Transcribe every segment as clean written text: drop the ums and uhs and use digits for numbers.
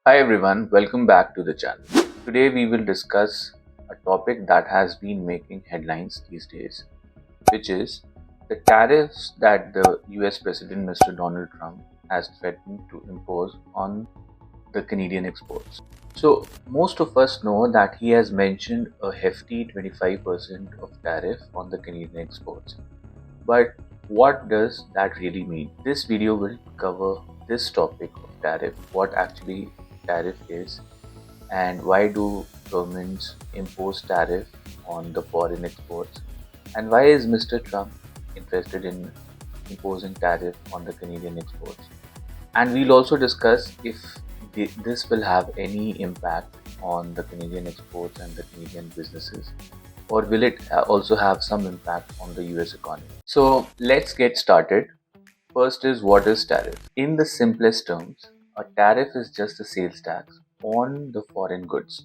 Hi everyone, welcome back to the channel. Today we will discuss a topic that has been making headlines these days, which is the tariffs that the US President Mr. Donald Trump has threatened to impose on the Canadian exports. So, most of us know that he has mentioned a hefty 25% of tariff on the Canadian exports. But what does that really mean? This video will cover this topic of tariff, what actually tariff is, and why do governments impose tariff on the foreign exports, and why is Mr. Trump interested in imposing tariff on the Canadian exports. And we'll also discuss if this will have any impact on the Canadian exports and the Canadian businesses, or will it also have some impact on the US economy. So let's get started. First is, what is tariff? In the simplest terms, a tariff is just a sales tax on the foreign goods.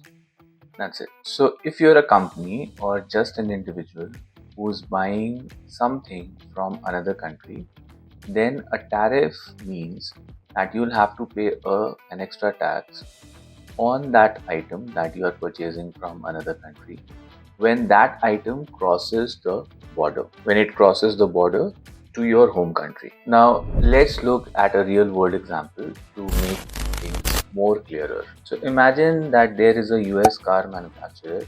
That's it. So if you're a company or just an individual who's buying something from another country, then a tariff means that you'll have to pay an extra tax on that item that you are purchasing from another country when that item crosses the border, when it crosses the border to your home country. Now, let's look at a real world example to make things more clearer. So, imagine that there is a US car manufacturer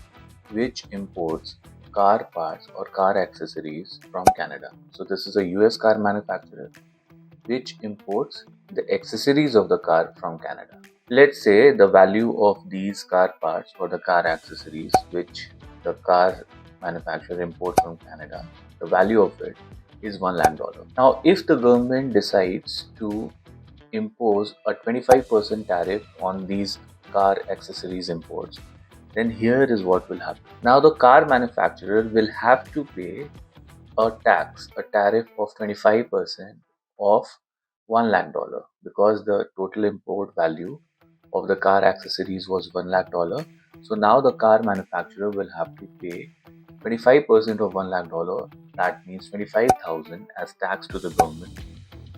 which imports car parts or car accessories from Canada. So, this is a US car manufacturer which imports the accessories of the car from Canada. Let's say the value of these car parts or the car accessories which the car manufacturer imports from Canada, the value of it is $1 lakh. Now, if the government decides to impose a 25% tariff on these car accessories imports, then here is what will happen. Now, the car manufacturer will have to pay a tariff of 25% of $1 lakh because the total import value of the car accessories was $1 lakh. So now the car manufacturer will have to pay 25% of $1 lakh. That means 25,000 as tax to the government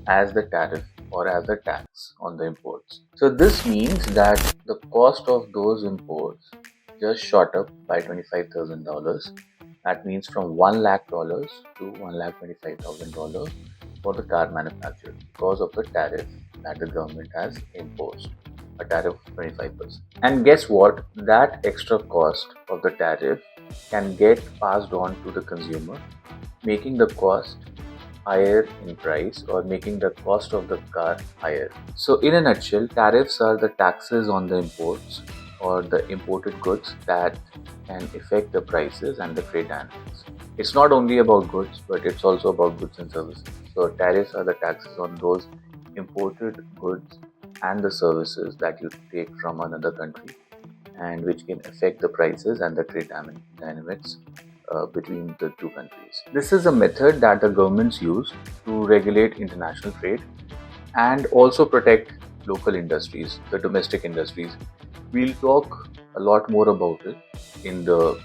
as the tariff or as the tax on the imports. So this means that the cost of those imports just shot up by $25,000. That means from $1 lakh to $1,25,000 for the car manufacturer because of the tariff that the government has imposed, a tariff of 25%. And guess what? That extra cost of the tariff can get passed on to the consumer, making the cost higher in price or making the cost of the car higher. So, in a nutshell, tariffs are the taxes on the imports or the imported goods that can affect the prices and the trade dynamics. It's not only about goods, but it's also about goods and services. So, tariffs are the taxes on those imported goods and the services that you take from another country, and which can affect the prices and the trade dynamics between the two countries. This is a method that the governments use to regulate international trade and also protect local industries, the domestic industries. We'll talk a lot more about it in the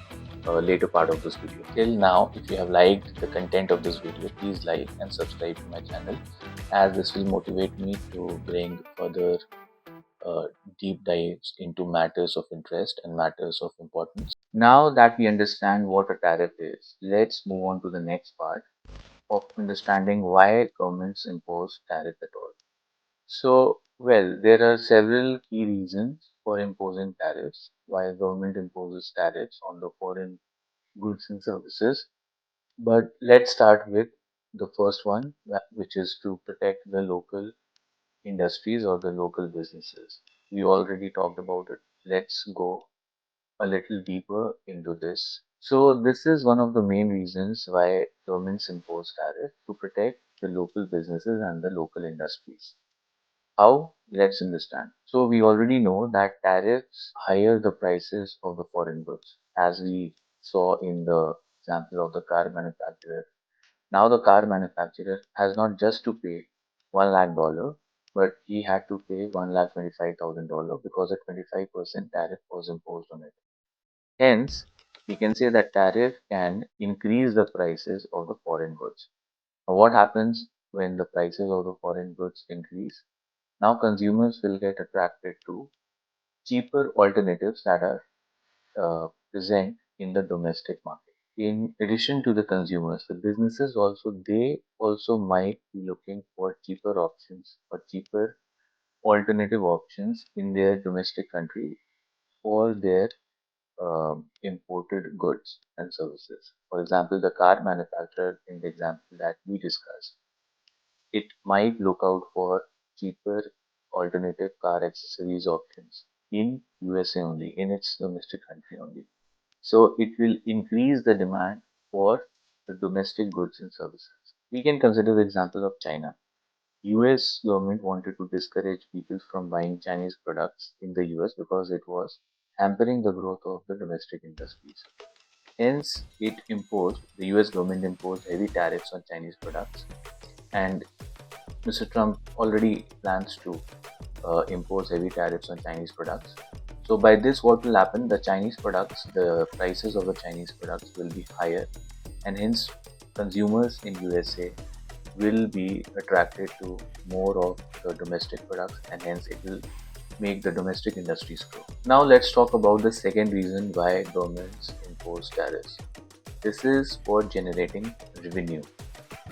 later part of this video. Till now, if you have liked the content of this video, please like and subscribe to my channel, as this will motivate me to bring further uh, deep dives into matters of interest and matters of importance. Now that we understand what a tariff is, let's move on to the next part of understanding why governments impose tariff at all. So, well, there are several key reasons for imposing tariffs, why a government imposes tariffs on the foreign goods and services. But let's start with the first one, which is to protect the local industries or the local businesses. We already talked about it. Let's go a little deeper into this. So, this is one of the main reasons why governments impose tariff to protect the local businesses and the local industries. How? Let's understand. So, we already know that tariffs higher the prices of the foreign goods, as we saw in the example of the car manufacturer. Now, the car manufacturer has not just to pay $1 lakh, but he had to pay $1,25,000 because a 25% tariff was imposed on it. Hence, we can say that tariff can increase the prices of the foreign goods. Now, what happens when the prices of the foreign goods increase? Now consumers will get attracted to cheaper alternatives that are present in the domestic market. In addition to the consumers, the businesses also might be looking for cheaper options or cheaper alternative options in their domestic country for their imported goods and services. For example, the car manufacturer in the example that we discussed, it might look out for cheaper alternative car accessories options in USA only, in its domestic country only. So it will increase the demand for the domestic goods and services. We can consider the example of China. US government wanted to discourage people from buying Chinese products in the US because it was hampering the growth of the domestic industries. Hence, the US government imposed heavy tariffs on Chinese products, and Mr. Trump already plans to impose heavy tariffs on Chinese products. So, by this, what will happen? The prices of the Chinese products will be higher, and hence, consumers in USA will be attracted to more of the domestic products, and hence, it will make the domestic industries grow. Now, let's talk about the second reason why governments impose tariffs. This is for generating revenue,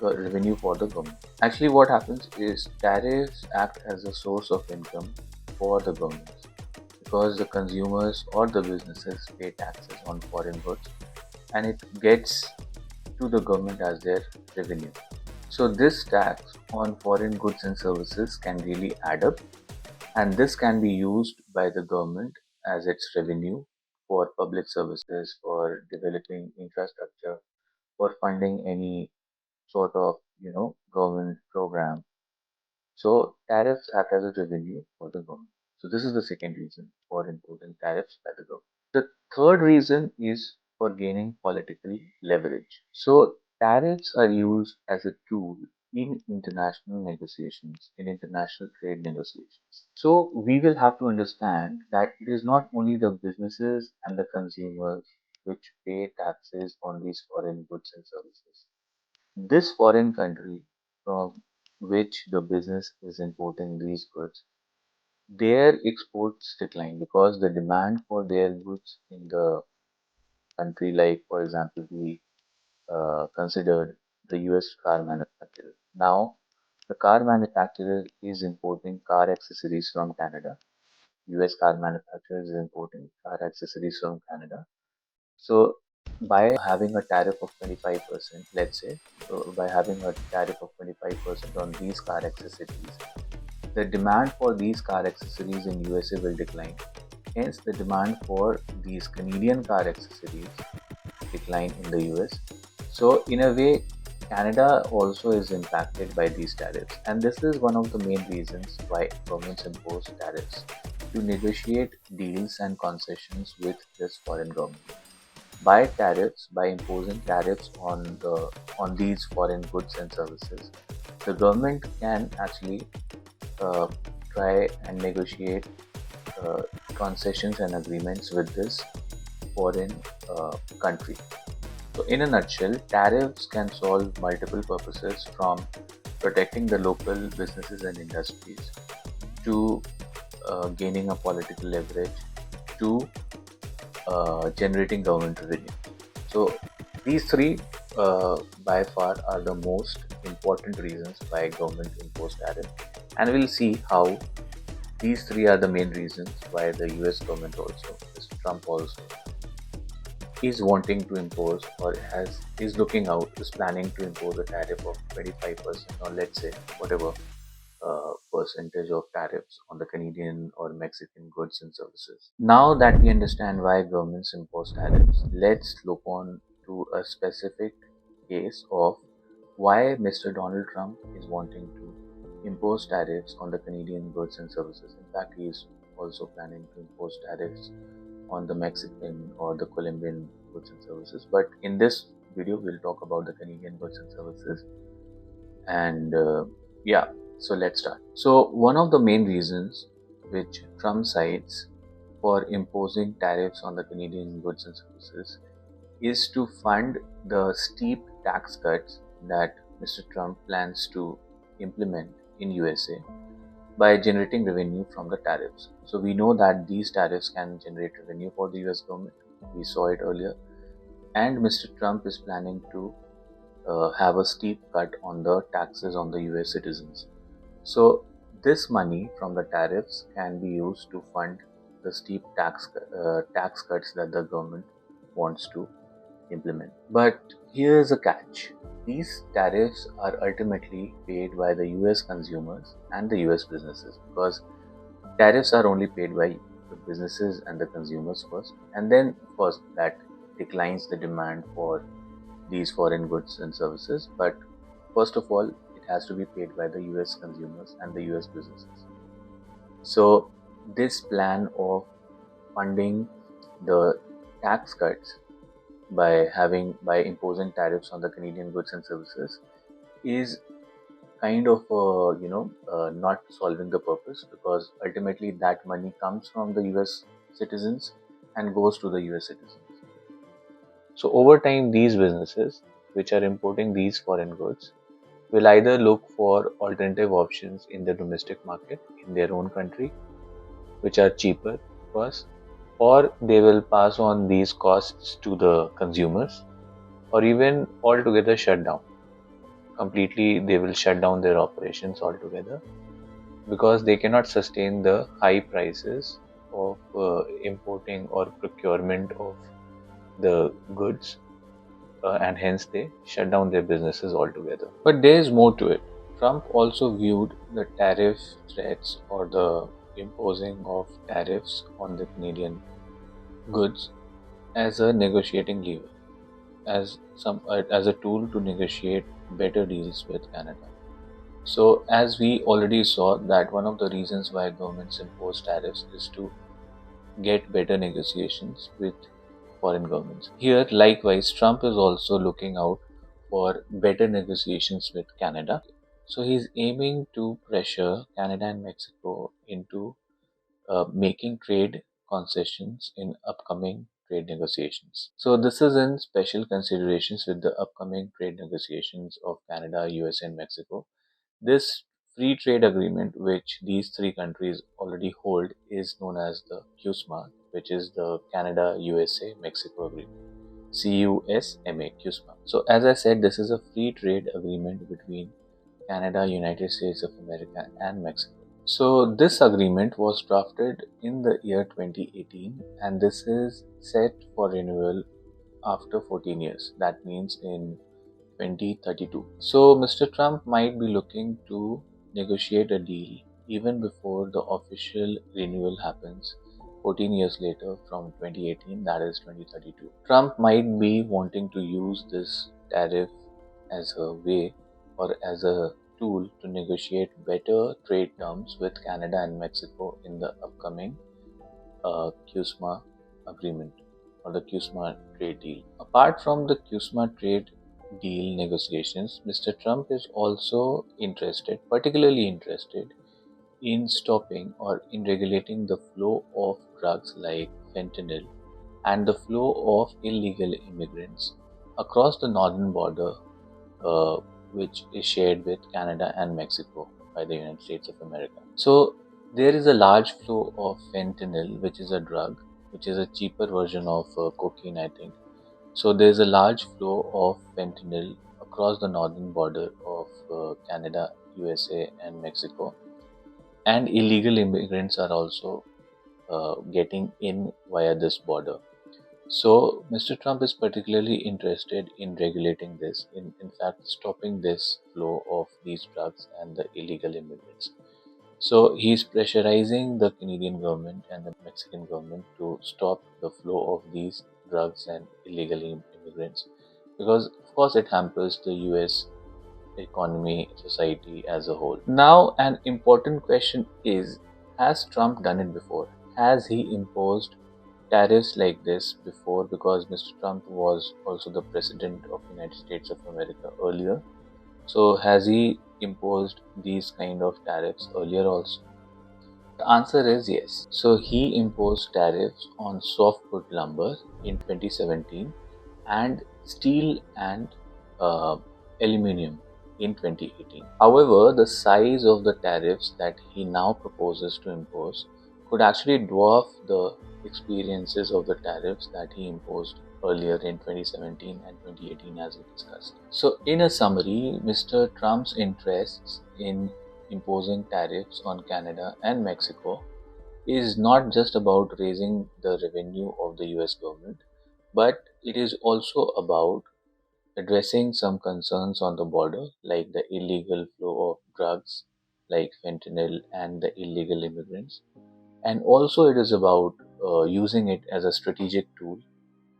revenue for the government. Actually, what happens is tariffs act as a source of income for the government because the consumers or the businesses pay taxes on foreign goods and it gets to the government as their revenue. So, this tax on foreign goods and services can really add up, and this can be used by the government as its revenue for public services, for developing infrastructure, for funding any sort of government program. So tariffs act as a revenue for the government. So this is the second reason for imposing tariffs by the government. The third reason is for gaining political leverage. So tariffs are used as a tool in international negotiations, in international trade negotiations. So we will have to understand that it is not only the businesses and the consumers which pay taxes on these foreign goods and services. This foreign country from which the business is importing these goods, their exports decline because the demand for their goods in the country, like for example, we considered the US car manufacturer. Now, the car manufacturer is importing car accessories from Canada. US car manufacturer is importing car accessories from Canada. So, by having a tariff of 25%, let's say, so by having a tariff of 25% on these car accessories, the demand for these car accessories in USA will decline. Hence, the demand for these Canadian car accessories decline in the US. So, in a way, Canada also is impacted by these tariffs, and this is one of the main reasons why governments impose tariffs to negotiate deals and concessions with this foreign government. By imposing tariffs on these foreign goods and services, the government can actually uh, try and negotiate concessions and agreements with this foreign country. So, in a nutshell, tariffs can solve multiple purposes from protecting the local businesses and industries to gaining a political leverage to generating government revenue. So these three by far are the most important reasons why government impose tariff, and we'll see how these three are the main reasons why the US government also, Mr. Trump also, is wanting to impose or is looking out, is planning to impose a tariff of 25% or let's say whatever percentage of tariffs on the Canadian or Mexican goods and services. Now that we understand why governments impose tariffs, let's look on to a specific case of why Mr. Donald Trump is wanting to impose tariffs on the Canadian goods and services. In fact, he is also planning to impose tariffs on the Mexican or the Colombian goods and services. But in this video, we'll talk about the Canadian goods and services. And yeah, so let's start. So one of the main reasons which Trump cites for imposing tariffs on the Canadian goods and services is to fund the steep tax cuts that Mr. Trump plans to implement in USA by generating revenue from the tariffs. So we know that these tariffs can generate revenue for the US government. We saw it earlier. And Mr. Trump is planning to have a steep cut on the taxes on the US citizens. So this money from the tariffs can be used to fund the steep tax cuts that the government wants to implement. But here's a catch. These tariffs are ultimately paid by the US consumers and the US businesses, because tariffs are only paid by the businesses and the consumers first, and then of course that declines the demand for these foreign goods and services. But first of all, it has to be paid by the US consumers and the US businesses. So this plan of funding the tax cuts by imposing tariffs on the Canadian goods and services is kind of not solving the purpose, because ultimately that money comes from the US citizens and goes to the US citizens. So over time, these businesses which are importing these foreign goods will either look for alternative options in the domestic market in their own country, which are cheaper for us, or they will pass on these costs to the consumers, or even altogether shut down. Completely, they will shut down their operations altogether, because they cannot sustain the high prices of importing or procurement of the goods, and hence they shut down their businesses altogether. But there is more to it. Trump also viewed the tariff threats or the imposing of tariffs on the Canadian goods as a negotiating lever, as a tool to negotiate better deals with Canada. So, as we already saw, that one of the reasons why governments impose tariffs is to get better negotiations with foreign governments. Here, likewise, Trump is also looking out for better negotiations with Canada. So, he's aiming to pressure Canada and Mexico into making trade concessions in upcoming trade negotiations. So, this is in special considerations with the upcoming trade negotiations of Canada, US, and Mexico. This free trade agreement, which these three countries already hold, is known as the CUSMA, which is the Canada, USA, Mexico agreement. CUSMA, CUSMA. So, as I said, this is a free trade agreement between Canada, United States of America, and Mexico. So, this agreement was drafted in the year 2018, and this is set for renewal after 14 years. That means in 2032. So, Mr. Trump might be looking to negotiate a deal even before the official renewal happens 14 years later from 2018, that is 2032. Trump might be wanting to use this tariff as a way or as a tool to negotiate better trade terms with Canada and Mexico in the upcoming CUSMA agreement or the CUSMA trade deal. Apart from the CUSMA trade deal negotiations, Mr. Trump is also particularly interested, in stopping or in regulating the flow of drugs like fentanyl and the flow of illegal immigrants across the northern border, uh, which is shared with Canada and Mexico by the United States of America. So, there is a large flow of fentanyl, which is a drug, which is a cheaper version of cocaine, I think. So there is a large flow of fentanyl across the northern border of Canada, USA, and Mexico, and illegal immigrants are also getting in via this border. So Mr. Trump is particularly interested in regulating this, in fact, stopping this flow of these drugs and the illegal immigrants. So he's pressurizing the Canadian government and the Mexican government to stop the flow of these drugs and illegal immigrants, because of course it hampers the US economy, society as a whole. Now, an important question is, has Trump done it before? Has he imposed tariffs like this before? Because Mr. Trump was also the president of the United States of America earlier. So has he imposed these kind of tariffs earlier also? The answer is yes. So he imposed tariffs on softwood lumber in 2017 and steel and uh, aluminium in 2018. However, the size of the tariffs that he now proposes to impose could actually dwarf the experiences of the tariffs that he imposed earlier in 2017 and 2018, as we discussed. So, in a summary, Mr. Trump's interests in imposing tariffs on Canada and Mexico is not just about raising the revenue of the US government, but it is also about addressing some concerns on the border, like the illegal flow of drugs like fentanyl and the illegal immigrants. And also, it is about using it as a strategic tool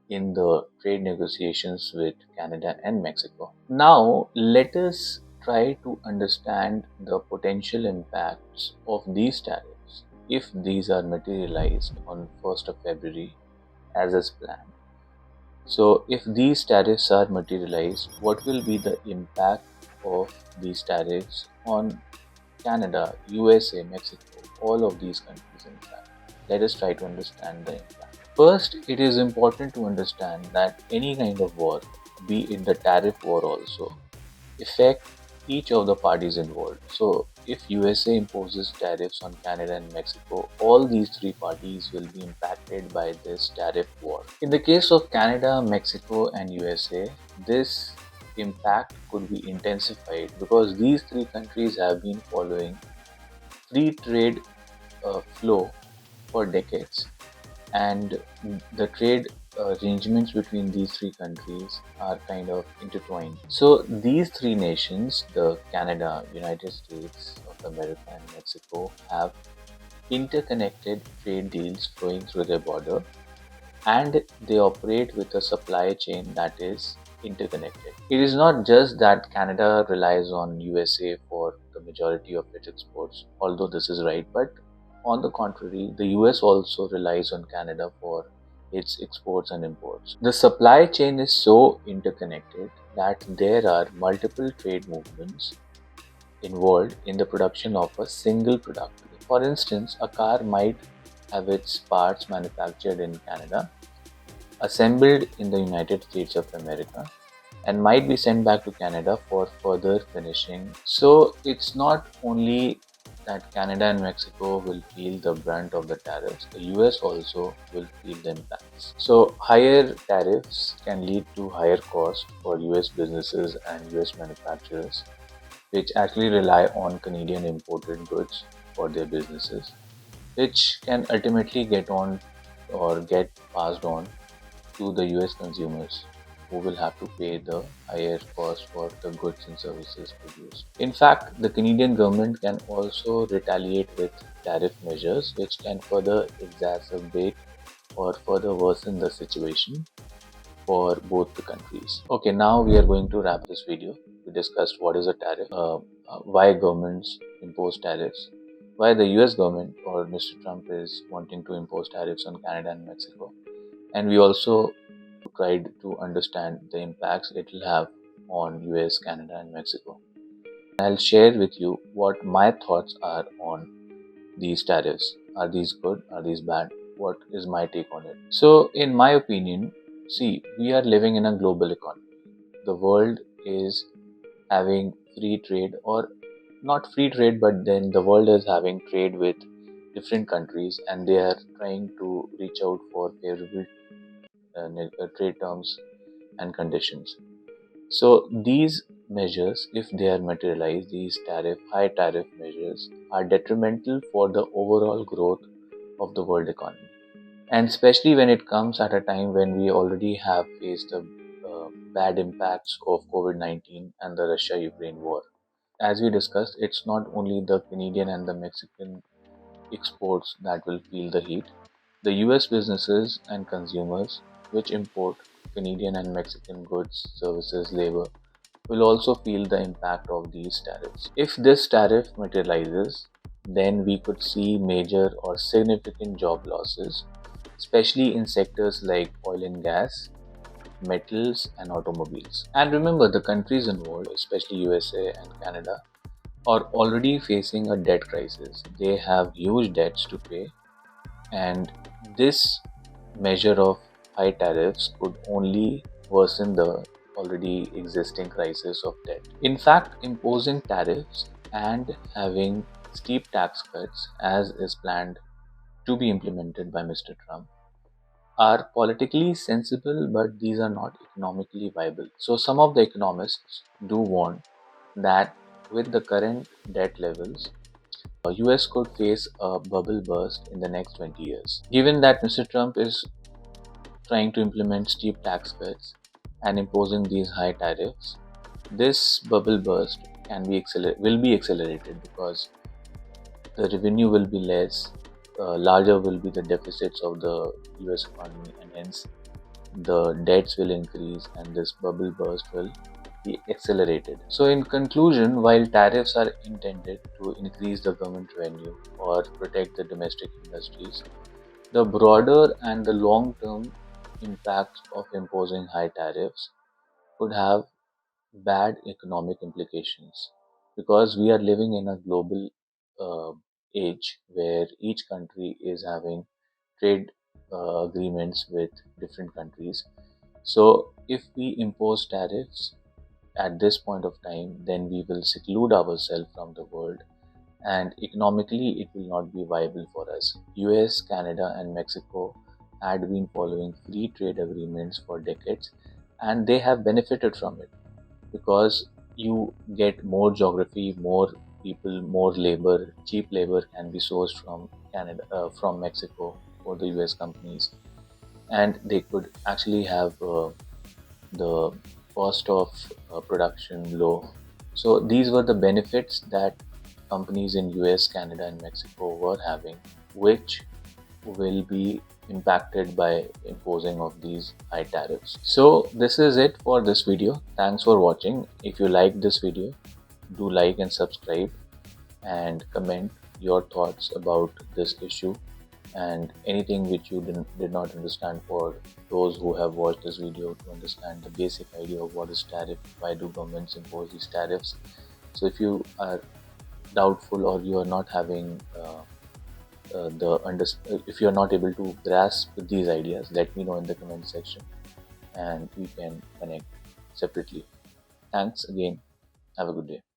in the trade negotiations with Canada and Mexico. Now, let us try to understand the potential impacts of these tariffs if these are materialized on 1st of February as is planned. So, if these tariffs are materialized, what will be the impact of these tariffs on Canada, USA, Mexico, all of these countries in fact? Let us try to understand the impact. First, it is important to understand that any kind of war, be it the tariff war also, affect each of the parties involved. So, if USA imposes tariffs on Canada and Mexico, all these three parties will be impacted by this tariff war. In the case of Canada, Mexico, and USA, this impact could be intensified because these three countries have been following free trade flow for decades, and the trade arrangements between these three countries are kind of intertwined. So these three nations, the Canada, United States of America, and Mexico, have interconnected trade deals flowing through their border, and they operate with a supply chain that is interconnected. It is not just that Canada relies on USA for the majority of its exports, although this is right, but on the contrary, the US also relies on Canada for its exports and imports. The supply chain is so interconnected that there are multiple trade movements involved in the production of a single product. For instance, a car might have its parts manufactured in Canada, assembled in the United States of America, and might be sent back to Canada for further finishing. So it's not only that Canada and Mexico will feel the brunt of the tariffs, the US also will feel the impacts. So higher tariffs can lead to higher cost for US businesses and US manufacturers, which actually rely on Canadian imported goods for their businesses, which can ultimately get on or get passed on to the US consumers, who will have to pay the higher cost for the goods and services produced. In fact, the Canadian government can also retaliate with tariff measures, which can further exacerbate or further worsen the situation for both the countries. Okay, now we are going to wrap this video. We discussed what is a tariff, why governments impose tariffs, why the US government or Mr. Trump is wanting to impose tariffs on Canada and Mexico. And we also tried to understand the impacts it will have on US, Canada, and Mexico. I'll share with you what my thoughts are on these tariffs. Are these good? Are these bad? What is my take on it? So, in my opinion, see, we are living in a global economy. The world is having free trade, or not free trade, but then the world is having trade with different countries, and they are trying to reach out for favorable trade terms and conditions. So these measures, if they are materialized, these high tariff measures are detrimental for the overall growth of the world economy, and especially when it comes at a time when we already have faced the bad impacts of COVID-19 and the Russia-Ukraine war. As we discussed, it's not only the Canadian and the Mexican exports that will feel the heat. The US businesses and consumers which import Canadian and Mexican goods, services, labor will also feel the impact of these tariffs. If this tariff materializes, then we could see major or significant job losses, especially in sectors like oil and gas, metals, and automobiles. And remember, the countries involved, especially USA and Canada, are already facing a debt crisis. They have huge debts to pay, and this measure of high tariffs could only worsen the already existing crisis of debt. In fact, imposing tariffs and having steep tax cuts, as is planned to be implemented by Mr. Trump, are politically sensible, but these are not economically viable. So, some of the economists do warn that with the current debt levels, US could face a bubble burst in the next 20 years. Given that Mr. Trump is trying to implement steep tax cuts and imposing these high tariffs, this bubble burst will be accelerated because the revenue will be less, larger will be the deficits of the US economy, and hence the debts will increase and this bubble burst will be accelerated. So, in conclusion, while tariffs are intended to increase the government revenue or protect the domestic industries, the broader and the long term impacts of imposing high tariffs could have bad economic implications because we are living in a global uh, age where each country is having trade agreements with different countries. So, if we impose tariffs at this point of time, then we will seclude ourselves from the world, and economically, it will not be viable for us. US, Canada, and Mexico had been following free trade agreements for decades, and they have benefited from it because you get more geography, more people, more labor. Cheap labor can be sourced from from Mexico for the US companies, and they could actually have the cost of production low. So these were the benefits that companies in US, Canada, and Mexico were having, which will be impacted by imposing of these high tariffs. So this is it for this video. Thanks for watching. If you like this video, do like and subscribe and comment your thoughts about this issue and anything which you did not understand, for those who have watched this video, to understand the basic idea of what is tariff, why do governments impose these tariffs. So if you are doubtful or you are not having if you are not able to grasp these ideas, let me know in the comment section and we can connect separately. Thanks again. Have a good day.